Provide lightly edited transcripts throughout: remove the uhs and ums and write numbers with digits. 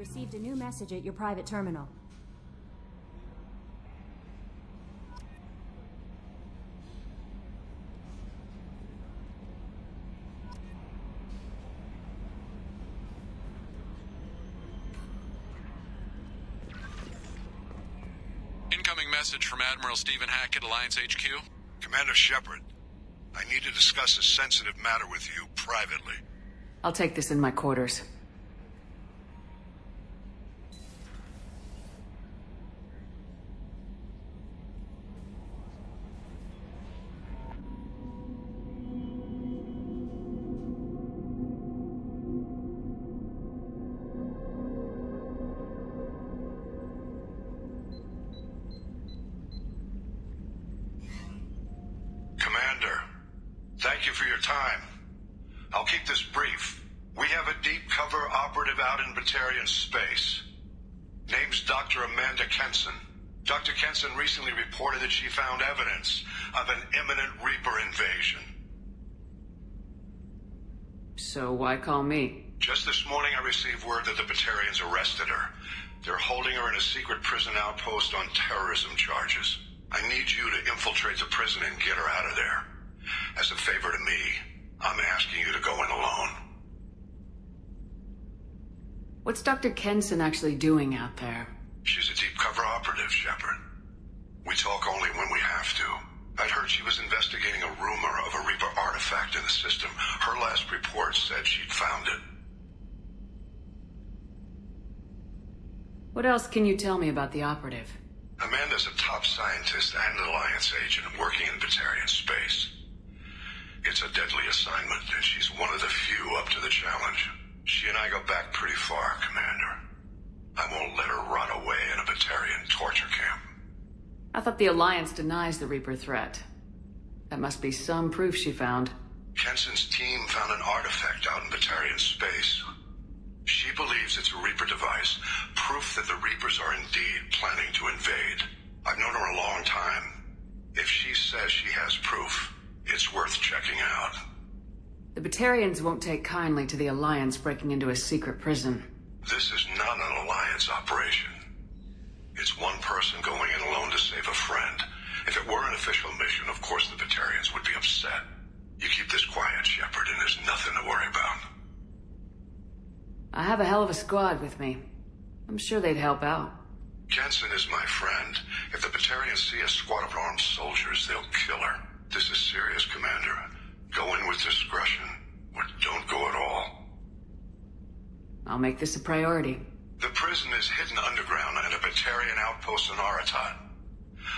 received a new message at your private terminal. Incoming message from Admiral Stephen Hackett, Alliance HQ. Commander Shepard, I need to discuss a sensitive matter with you privately. I'll take this in my quarters. Thank you for your time. I'll keep this brief. We have a deep cover operative out in Batarian space. Name's Dr. Amanda Kenson. Dr. Kenson recently reported that she found evidence of an imminent Reaper invasion. So why call me? Just this morning I received word that the Batarians arrested her. They're holding her in a secret prison outpost on terrorism charges. I need you to infiltrate the prison and get her out of there. As a favor to me, I'm asking you to go in alone. What's Dr. Kenson actually doing out there? She's a deep cover operative, Shepard. We talk only when we have to. I'd heard she was investigating a rumor of a Reaper artifact in the system. Her last report said she'd found it. What else can you tell me about the operative? Amanda's a top scientist and an Alliance agent working in Batarian space. It's a deadly assignment, and she's one of the few up to the challenge. She and I go back pretty far, Commander. I won't let her rot away in a Batarian torture camp. I thought the Alliance denies the Reaper threat. That must be some proof she found. Kenson's team found an artifact out in Batarian space. She believes it's a Reaper device, proof that the Reapers are indeed planning to invade. I've known her a long time. If she says she has proof, it's worth checking out. The Batarians won't take kindly to the Alliance breaking into a secret prison. This is not an Alliance operation. It's one person going in alone to save a friend. If it were an official mission, of course the Batarians would be upset. You keep this quiet, Shepard, and there's nothing to worry about. I have a hell of a squad with me. I'm sure they'd help out. Kenson is my friend. If the Batarians see a squad of armed soldiers, they'll kill her. This is serious, Commander. Go in with discretion, or don't go at all. I'll make this a priority. The prison is hidden underground in a Batarian outpost in Aratat.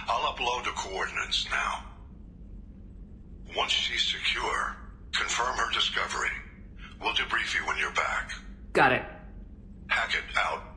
I'll upload the coordinates now. Once she's secure, confirm her discovery. We'll debrief you when you're back. Got it. Hackett out.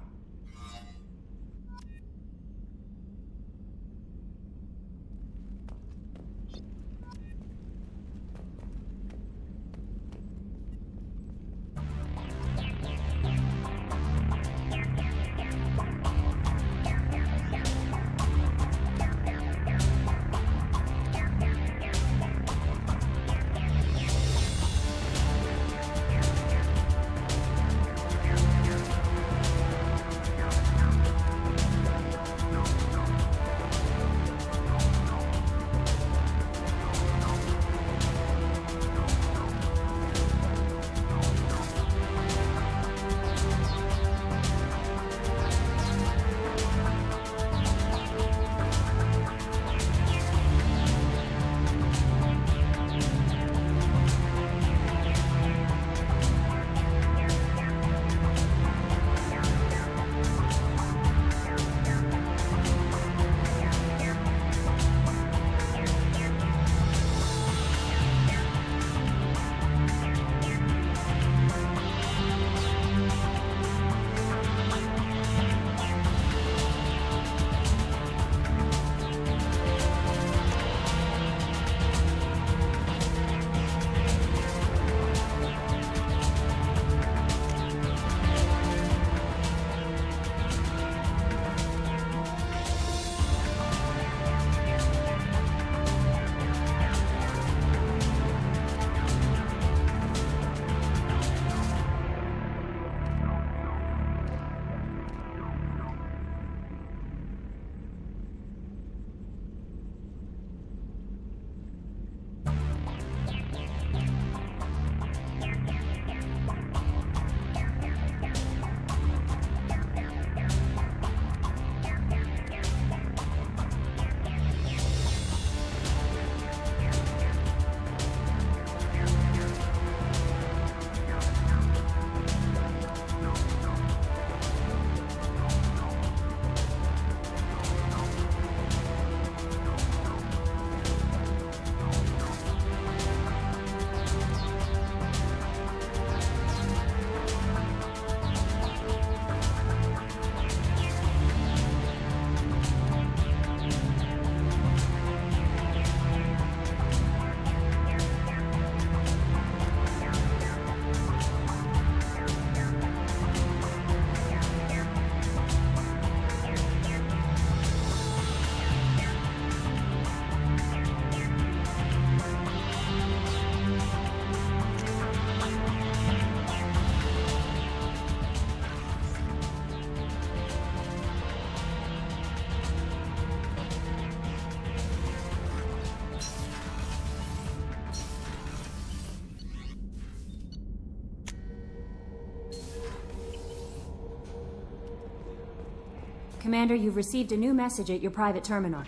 Commander, you've received a new message at your private terminal.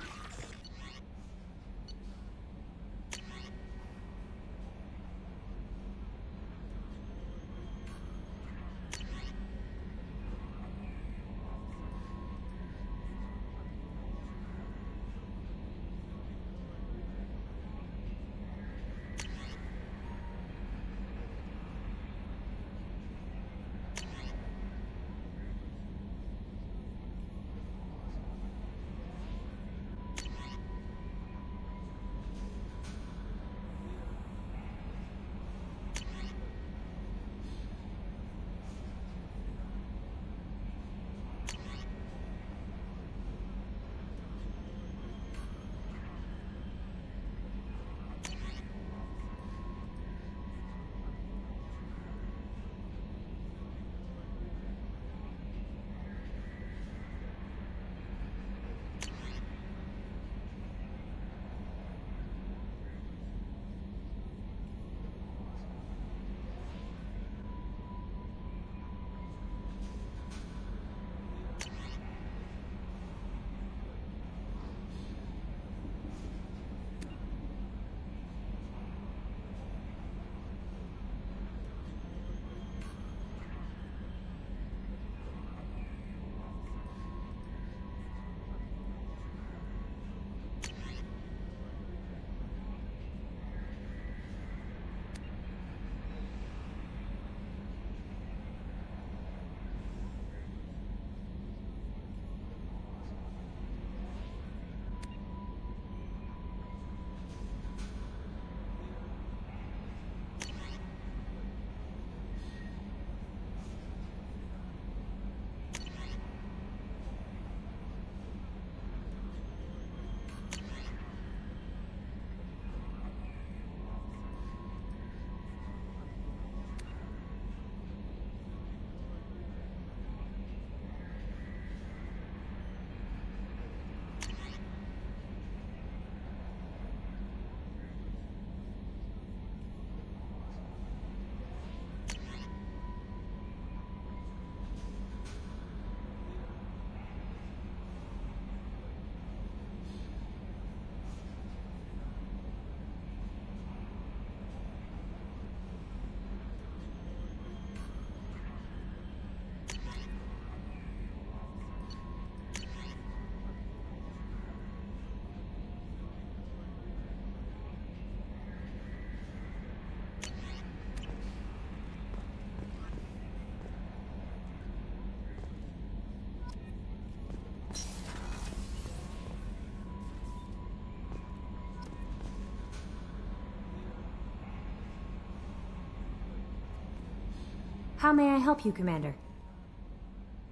How may I help you, Commander?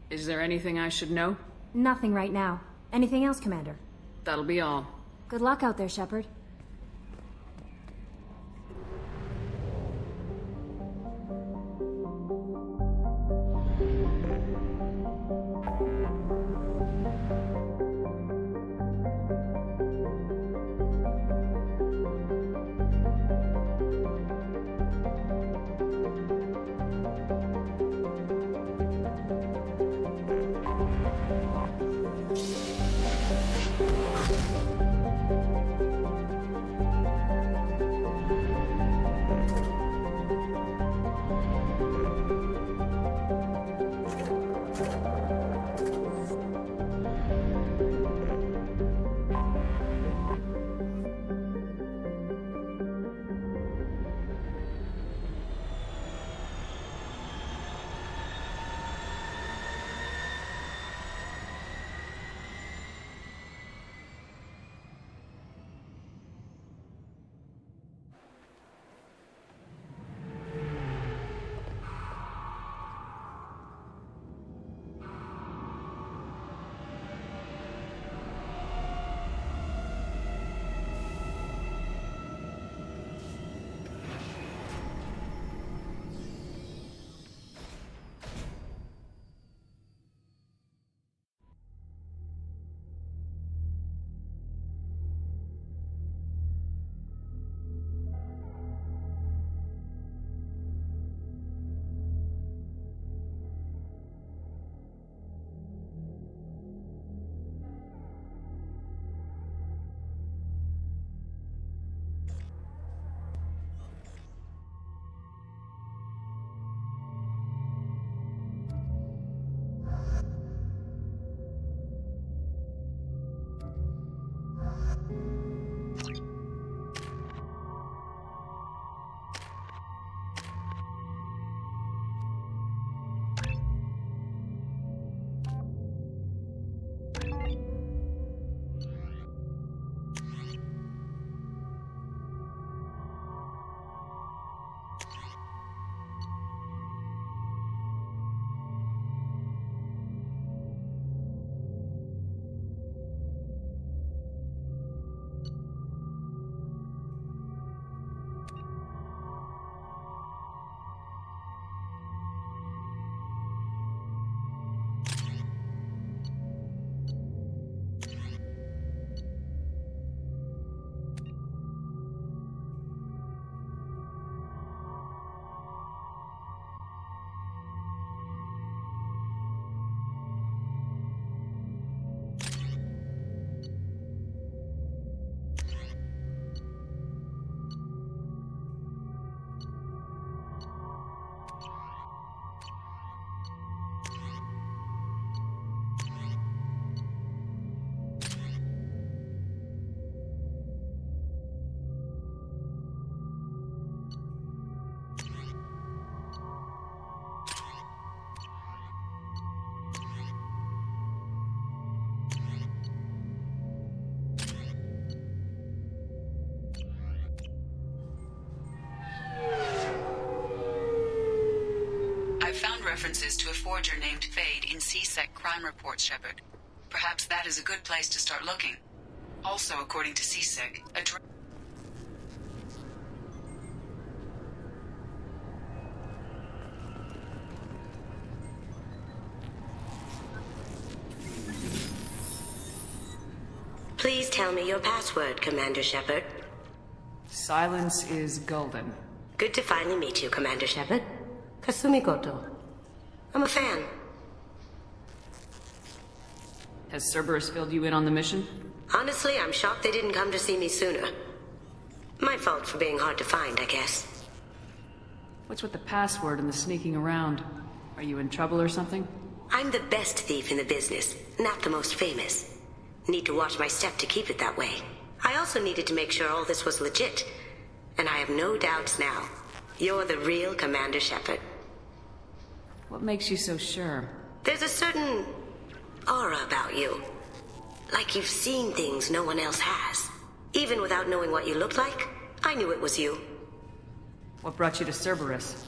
Is there anything I should know? Nothing right now. Anything else, Commander? That'll be all. Good luck out there, Shepard. references to a forger named Fade in C-Sec crime reports, Shepard. Perhaps that is a good place to start looking. Also, according to C-Sec, Please tell me your password, Commander Shepard. Silence is golden. Good to finally meet you, Commander Shepard. Kasumi Goto. I'm a fan. Has Cerberus filled you in on the mission? Honestly, I'm shocked they didn't come to see me sooner. My fault for being hard to find, I guess. What's with the password and the sneaking around? Are you in trouble or something? I'm the best thief in the business, not the most famous. Need to watch my step to keep it that way. I also needed to make sure all this was legit. And I have no doubts now. You're the real Commander Shepard. What makes you so sure? There's a certain aura about you. Like you've seen things no one else has. Even without knowing what you looked like, I knew it was you. What brought you to Cerberus?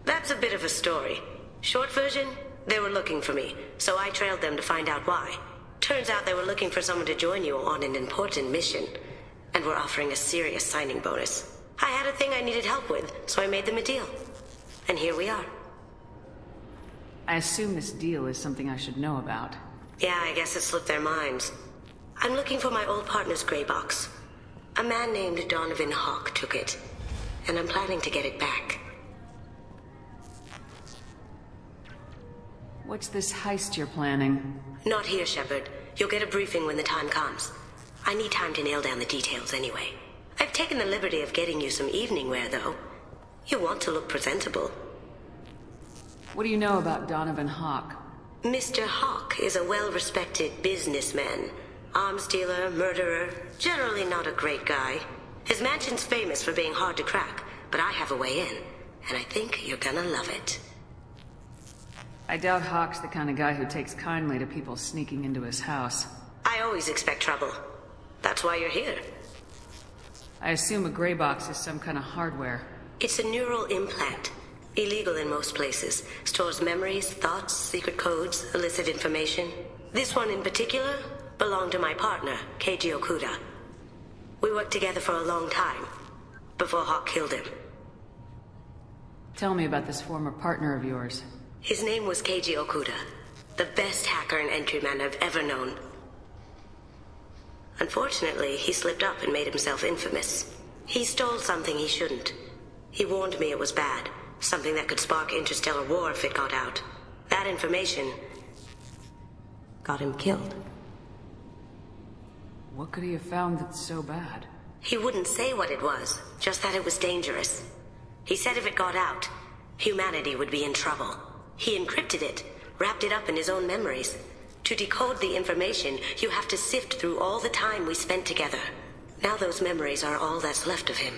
That's a bit of a story. Short version, they were looking for me, so I trailed them to find out why. Turns out they were looking for someone to join you on an important mission, and were offering a serious signing bonus. I had a thing I needed help with, so I made them a deal. And here we are. I assume this deal is something I should know about. Yeah, I guess it slipped their minds. I'm looking for my old partner's gray box. A man named Donovan Hawk took it, and I'm planning to get it back. What's this heist you're planning? Not here, Shepard. You'll get a briefing when the time comes. I need time to nail down the details anyway. I've taken the liberty of getting you some evening wear, though. You want to look presentable. What do you know about Donovan Hawk? Mr. Hawk is a well-respected businessman. Arms dealer, murderer, generally not a great guy. His mansion's famous for being hard to crack, but I have a way in, and I think you're gonna love it. I doubt Hawk's the kind of guy who takes kindly to people sneaking into his house. I always expect trouble. That's why you're here. I assume a gray box is some kind of hardware. It's a neural implant. Illegal in most places. Stores memories, thoughts, secret codes, illicit information. This one in particular belonged to my partner, Keiji Okuda. We worked together for a long time, before Hawk killed him. Tell me about this former partner of yours. His name was Keiji Okuda, the best hacker and entryman I've ever known. Unfortunately, he slipped up and made himself infamous. He stole something he shouldn't. He warned me it was bad, something that could spark interstellar war if it got out. That information got him killed. What could he have found that's so bad? He wouldn't say what it was, just that it was dangerous. He said if it got out, humanity would be in trouble. He encrypted it, wrapped it up in his own memories. To decode the information, you have to sift through all the time we spent together. Now those memories are all that's left of him.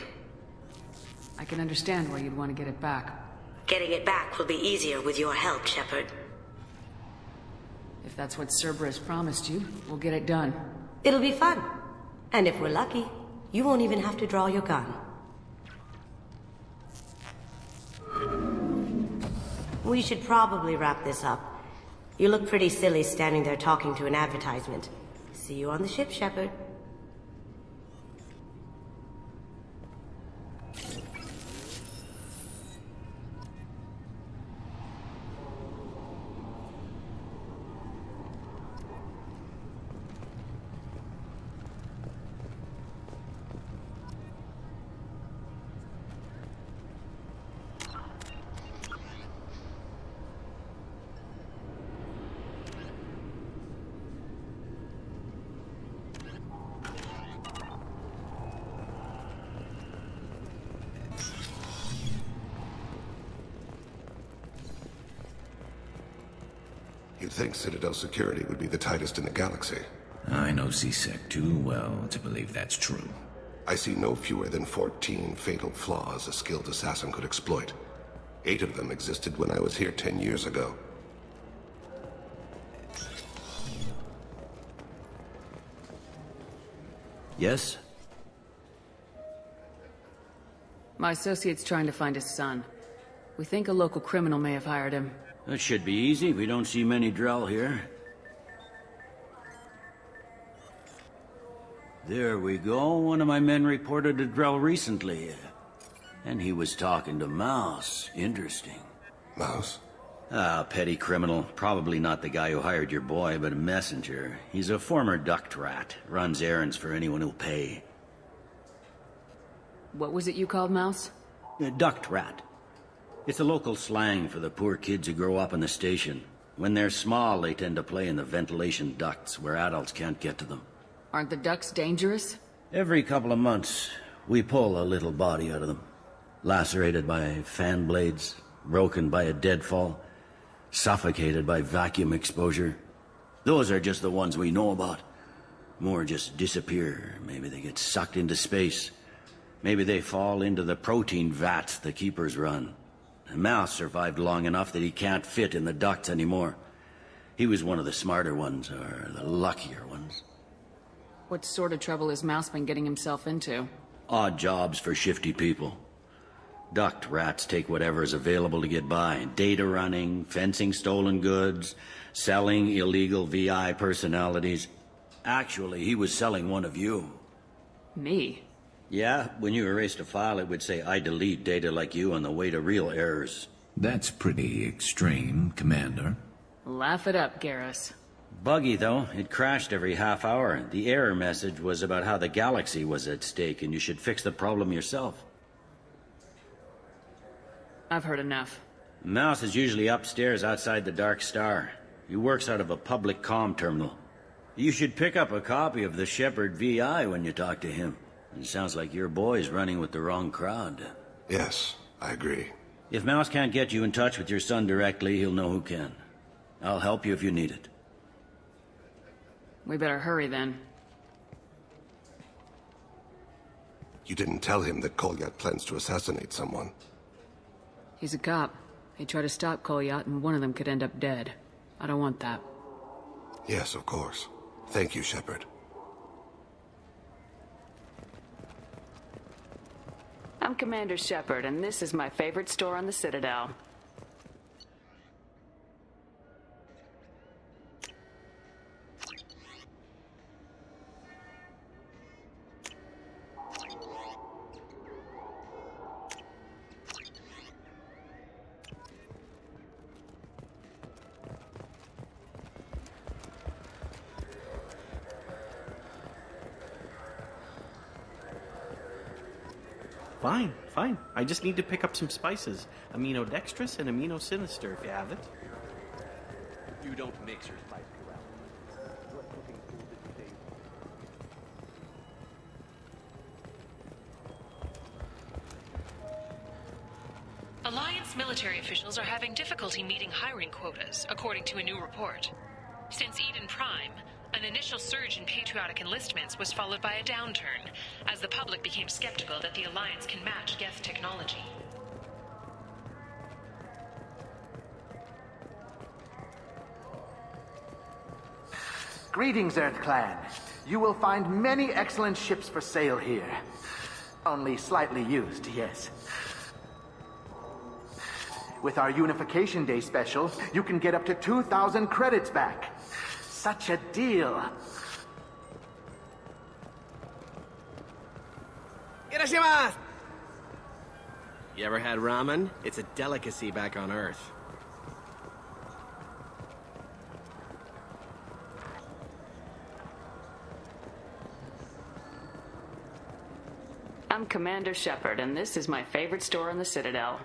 I can understand why you'd want to get it back. Getting it back will be easier with your help, Shepard. If that's what Cerberus promised you, we'll get it done. It'll be fun. And if we're lucky, you won't even have to draw your gun. We should probably wrap this up. You look pretty silly standing there talking to an advertisement. See you on the ship, Shepard. You'd think Citadel security would be the tightest in the galaxy. I know C-Sec too well to believe that's true. I see no fewer than 14 fatal flaws a skilled assassin could exploit. 8 of them existed when I was here 10 years ago. Yes? My associate's trying to find his son. We think a local criminal may have hired him. That should be easy. We don't see many Drell here. There we go. One of my men reported a Drell recently. And he was talking to Mouse. Interesting. Mouse? Ah, petty criminal. Probably not the guy who hired your boy, but a messenger. He's a former duct rat. Runs errands for anyone who'll pay. What was it you called Mouse? A duct rat. It's a local slang for the poor kids who grow up in the station. When they're small, they tend to play in the ventilation ducts where adults can't get to them. Aren't the ducts dangerous? Every couple of months, we pull a little body out of them. Lacerated by fan blades, broken by a deadfall, suffocated by vacuum exposure. Those are just the ones we know about. More just disappear. Maybe they get sucked into space. Maybe they fall into the protein vats the keepers run. And Mouse survived long enough that he can't fit in the ducts anymore. He was one of the smarter ones, or the luckier ones. What sort of trouble has Mouse been getting himself into? Odd jobs for shifty people. Duct rats take whatever's available to get by. Data running, fencing stolen goods, selling illegal VI personalities. Actually, he was selling one of you. Me? Yeah, when you erased a file, it would say, I delete data like you on the way to real errors. That's pretty extreme, Commander. Laugh it up, Garrus. Buggy, though. It crashed every half hour. The error message was about how the galaxy was at stake, and you should fix the problem yourself. I've heard enough. Mouse is usually upstairs outside the Dark Star. He works out of a public comm terminal. You should pick up a copy of the Shepard VI when you talk to him. It sounds like your boy's running with the wrong crowd. Yes, I agree. If Mouse can't get you in touch with your son directly, he'll know who can. I'll help you if you need it. We better hurry then. You didn't tell him that Kolyat plans to assassinate someone. He's a cop. He'd try to stop Kolyat and one of them could end up dead. I don't want that. Yes, of course. Thank you, Shepard. I'm Commander Shepard, and this is my favorite store on the Citadel. Fine. I just need to pick up some spices. Aminodextrous and aminosinister, if you have it. You don't mix your spice corral. Alliance military officials are having difficulty meeting hiring quotas, according to a new report. Since Eden Prime, an initial surge in patriotic enlistments was followed by a downturn, as the public became skeptical that the Alliance can match Geth technology. Greetings, Earth Clan. You will find many excellent ships for sale here. Only slightly used, yes. With our Unification Day special, you can get up to 2,000 credits back. Such a deal. Irashimasu! You ever had ramen? It's a delicacy back on Earth. I'm Commander Shepard, and this is my favorite store on the Citadel.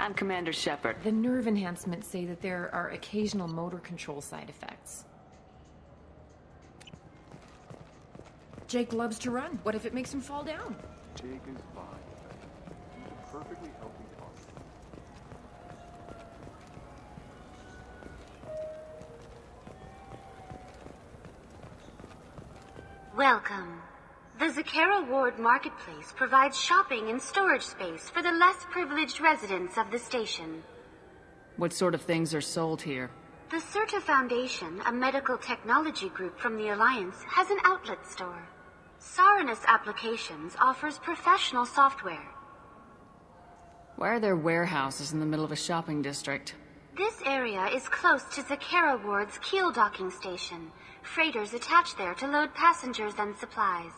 I'm Commander Shepard. The nerve enhancements say that there are occasional motor control side effects. Jake loves to run. What if it makes him fall down? Jake is fine. He's a perfectly healthy dog. Welcome. The Zakara Ward Marketplace provides shopping and storage space for the less privileged residents of the station. What sort of things are sold here? The Certa Foundation, a medical technology group from the Alliance, has an outlet store. Saranus Applications offers professional software. Why are there warehouses in the middle of a shopping district? This area is close to Zakara Ward's keel docking station. Freighters attach there to load passengers and supplies.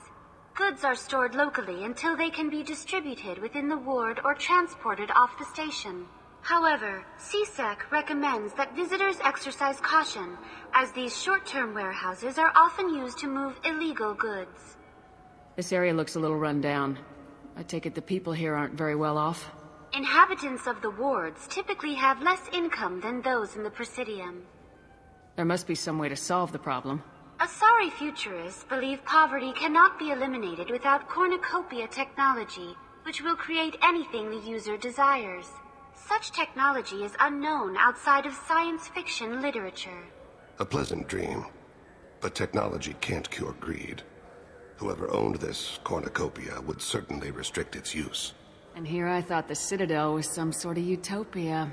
Goods are stored locally until they can be distributed within the ward or transported off the station. However, CSEC recommends that visitors exercise caution, as these short-term warehouses are often used to move illegal goods. This area looks a little run down. I take it the people here aren't very well off? Inhabitants of the wards typically have less income than those in the Presidium. There must be some way to solve the problem. Asari futurists believe poverty cannot be eliminated without cornucopia technology, which will create anything the user desires. Such technology is unknown outside of science fiction literature. A pleasant dream. But technology can't cure greed. Whoever owned this cornucopia would certainly restrict its use. And here I thought the Citadel was some sort of utopia.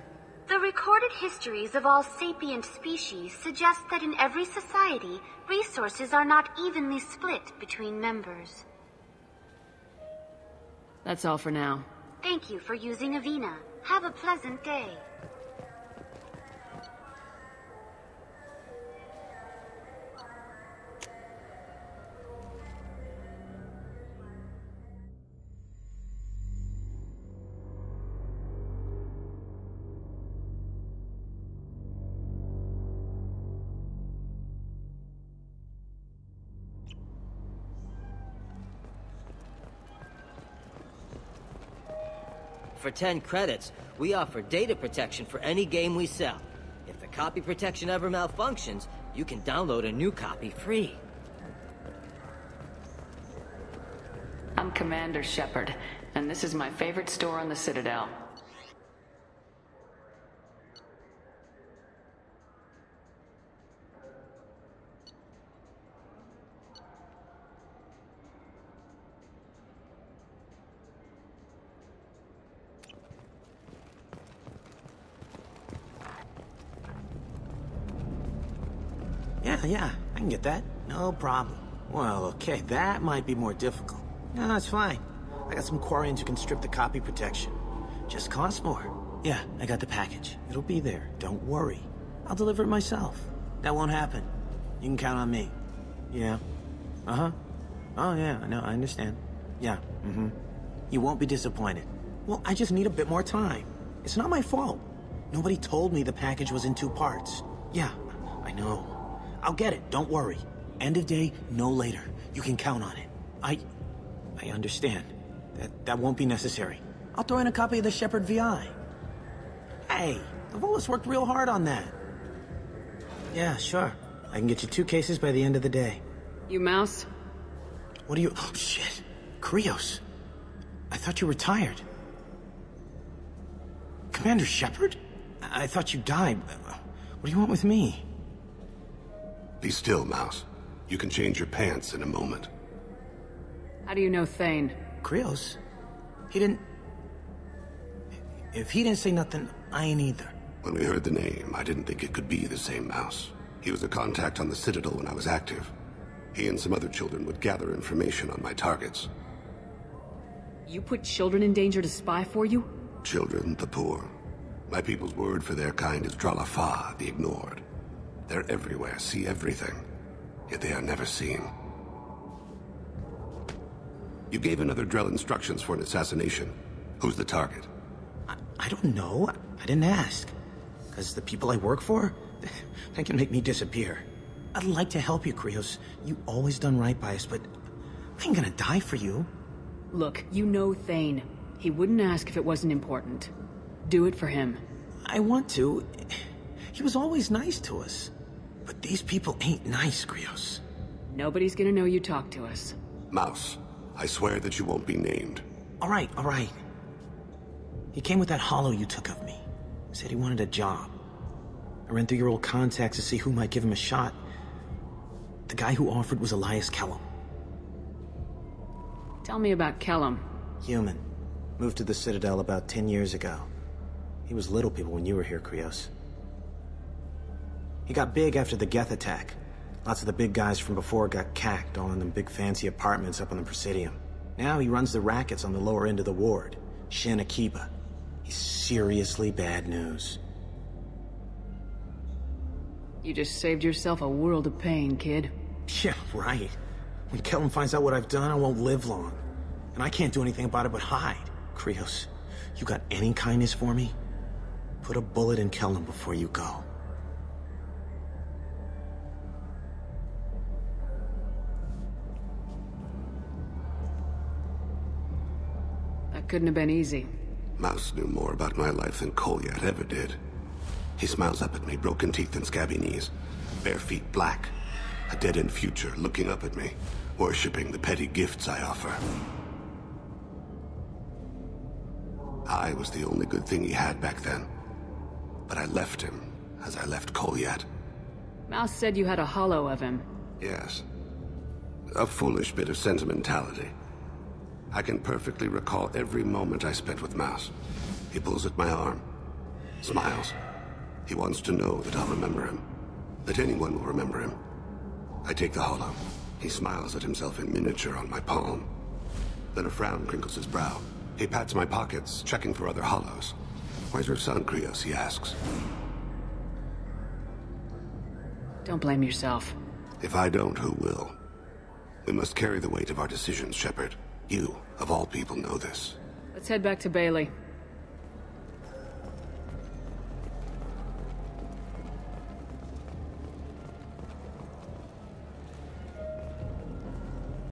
The recorded histories of all sapient species suggest that in every society, resources are not evenly split between members. That's all for now. Thank you for using Avina. Have a pleasant day. For 10 credits, we offer data protection for any game we sell. If the copy protection ever malfunctions, you can download a new copy free. I'm Commander Shepard, and this is my favorite store on the Citadel. Yeah, I can get that. No problem. Well, okay, that might be more difficult. No, it's fine. I got some Quarians who can strip the copy protection. Just costs more. Yeah, I got the package. It'll be there. Don't worry. I'll deliver it myself. That won't happen. You can count on me. Yeah. Uh-huh. Oh, yeah, I know, I understand. Yeah, mm-hmm. You won't be disappointed. Well, I just need a bit more time. It's not my fault. Nobody told me the package was in 2 parts. Yeah, I know. I'll get it, don't worry. End of day, no later. You can count on it. I understand. That won't be necessary. I'll throw in a copy of the Shepard VI. Hey, the Volus worked real hard on that. Yeah, sure. I can get you 2 cases by the end of the day. You mouse? What are you... Oh, shit. Krios. I thought you retired. Commander Shepard? I thought you died. What do you want with me? Be still, Mouse. You can change your pants in a moment. How do you know Thane? Krios? He didn't... If he didn't say nothing, I ain't either. When we heard the name, I didn't think it could be the same Mouse. He was a contact on the Citadel when I was active. He and some other children would gather information on my targets. You put children in danger to spy for you? Children, the poor. My people's word for their kind is Dralafa, the ignored. They're everywhere, see everything, yet they are never seen. You gave another Drell instructions for an assassination. Who's the target? I don't know. I didn't ask. Because the people I work for, they can make me disappear. I'd like to help you, Krios. You always done right by us, but I ain't gonna die for you. Look, you know Thane. He wouldn't ask if it wasn't important. Do it for him. I want to. He was always nice to us. But these people ain't nice, Krios. Nobody's gonna know you talked to us. Mouse, I swear that you won't be named. All right. He came with that hollow you took of me. Said he wanted a job. I ran through your old contacts to see who might give him a shot. The guy who offered was Elias Kellum. Tell me about Kellum. Human. Moved to the Citadel about 10 years ago. He was little people when you were here, Krios. He got big after the Geth attack. Lots of the big guys from before got cacked all in them big fancy apartments up on the Presidium. Now he runs the rackets on the lower end of the ward, Shin Akiba. He's seriously bad news. You just saved yourself a world of pain, kid. Yeah, right. When Kellum finds out what I've done, I won't live long. And I can't do anything about it but hide. Krios, you got any kindness for me? Put a bullet in Kellum before you go. That couldn't have been easy. Mouse knew more about my life than Kolyat ever did. He smiles up at me, broken teeth and scabby knees, bare feet black, a dead-end future looking up at me, worshipping the petty gifts I offer. I was the only good thing he had back then, but I left him as I left Kolyat. Mouse said you had a hollow of him. Yes. A foolish bit of sentimentality. I can perfectly recall every moment I spent with Mouse. He pulls at my arm, smiles. He wants to know that I'll remember him, that anyone will remember him. I take the hollow. He smiles at himself in miniature on my palm. Then a frown crinkles his brow. He pats my pockets, checking for other hollows. Where's your son, Krios? He asks. Don't blame yourself. If I don't, who will? We must carry the weight of our decisions, Shepard. You, of all people, know this. Let's head back to Bailey.